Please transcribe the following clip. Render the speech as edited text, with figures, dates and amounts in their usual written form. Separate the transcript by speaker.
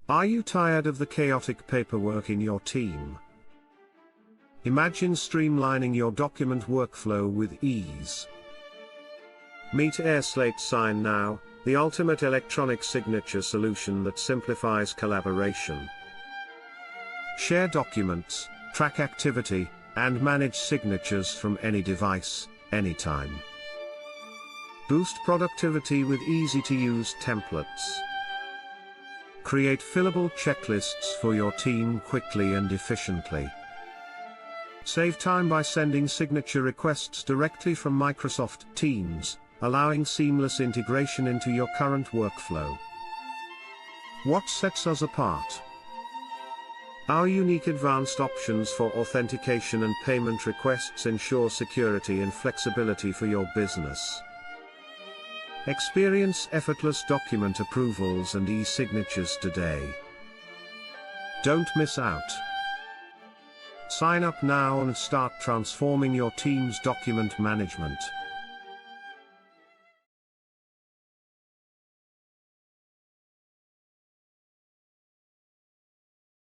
Speaker 1: Are you tired of the chaotic paperwork in your team? Imagine streamlining your document workflow with ease. Meet airSlate SignNow, the ultimate electronic signature solution that simplifies collaboration. Share documents, track activity, and manage signatures from any device, anytime. Boost productivity with easy-to-use templates. Create fillable checklists for your team quickly and efficiently. Save time by sending signature requests directly from Microsoft Teams, allowing seamless integration into your current workflow. What sets us apart? Our unique advanced options for authentication and payment requests ensure security and flexibility for your business. Experience effortless document approvals and e-signatures today. Don't miss out. Sign up now and start transforming your team's document management.